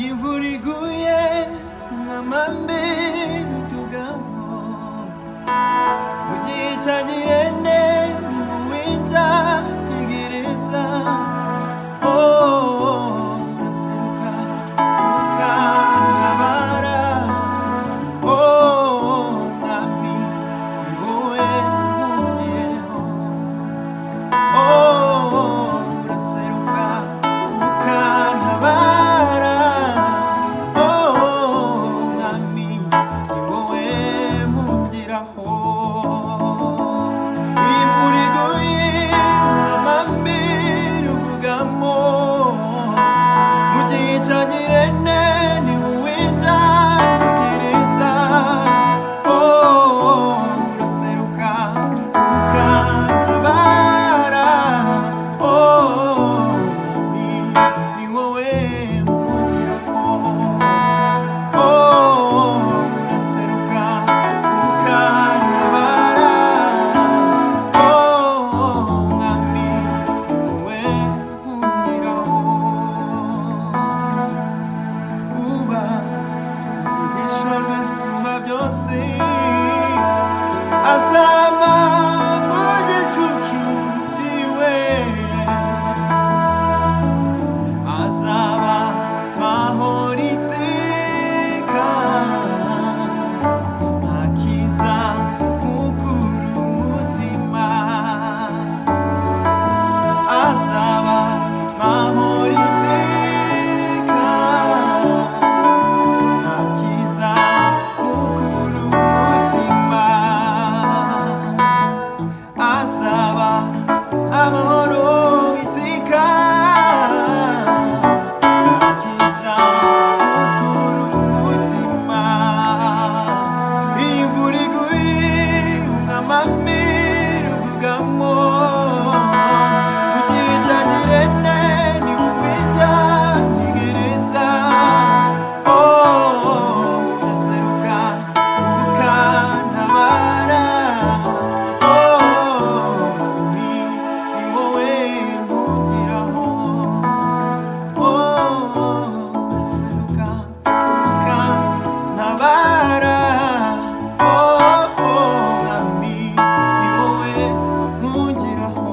imvura iguye nk'amambe n'utugamo mu gihe cya nyirene ni wowe nzabwiriza. Uraseruka ukantabara, mwami ni wowe nkungiyeho. Uraseruka ukantabara, mwami ni wowe mpungiraho. Imvura iguye nk'amambe n'ubwugamo mu gihe cya nyirene ni wowe nzabwiriza. Uraseruka ukantabara, mwami ni wowe mpungiraho. Uraseruka ukantabara, mwami ni wowe mpungiraho. Uba uguhisha rwisumba byose, azaba mu gicucu cyiwe, azaba mahoro iteka, akiza mukuru umutima, azaba mahoro iteka, akiza mukuru umutima, azaba amahoro iteka, akiza mukuru umutima. Imvura iguye nk'amambe n'ubwugamo mu gihe cya nyirene ni wowe nzabwiriza. Uraseruka ukantabara, mwami ni wowe mpungiraho. Uraseruka ukantabara, mwami ni wowe mpungiraho.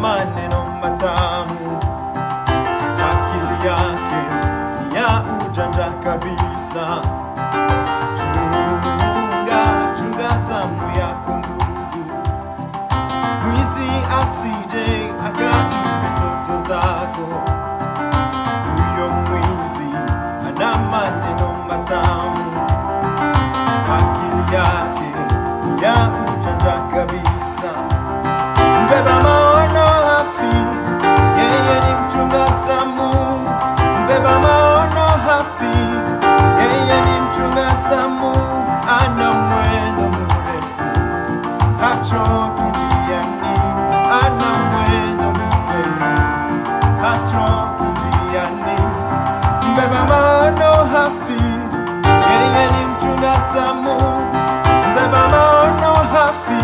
Maneno matamu, akili yake ni ya ujanja kabisa. Chunga zamu yako ndugu, mwizi asije akaibe ndoto zako. Huyo mwizi ana maneno matamu, akili yake ni ya ujanja kabisa. Mbeba maono hafi, yeye ni mchunga zamu. Mbeba maono hafi, yeye ni mchunga zamu. Ana mwendo mrefu, hachoki njiani. Ana mwendo mrefu, hachoki njiani. Mbeba maono hafi, yeye ni mchunga zamu. Mbeba maono hafi,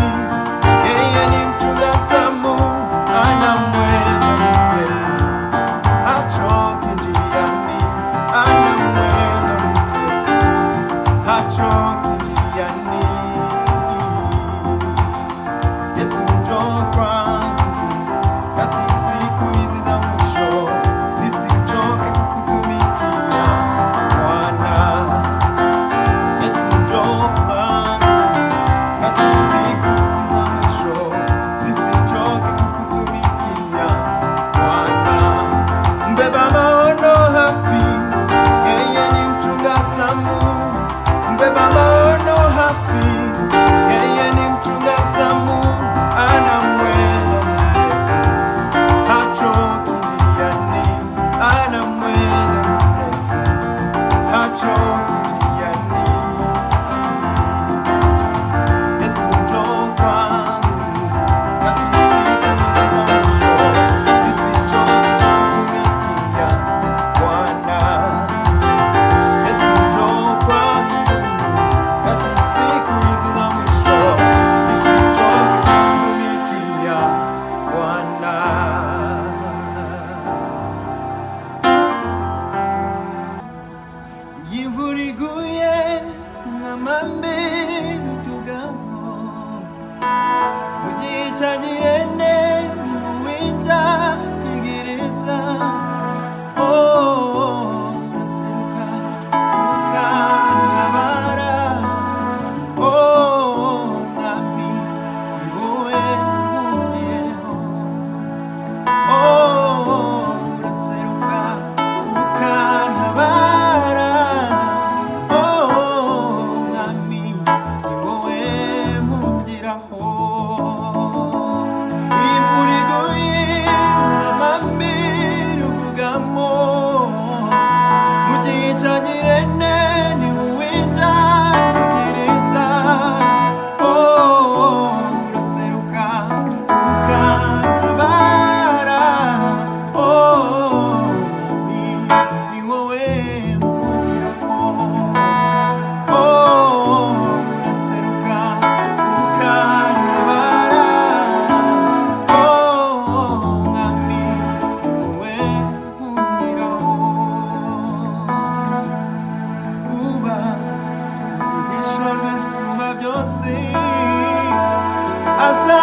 yeye ni mchunga zamu. Ana mwendo mrefu, hachoki njiani. Ana mwendo mrefu, hachoki njiani. Mugitangirane winja igiriza uraseruka ukantabara mwami ni wowe nkungiyeho uraseruka ukantabara mwami ni wowe mpungiraho imvura iguye amami ruvugamo Mugitangirane ni winja igiriza uraseruka ukantabara mwami ni wowe mpungiraho uraseruka ukantabara mwami ni wowe mpungiraho uba ibihishwa bisumba byose aza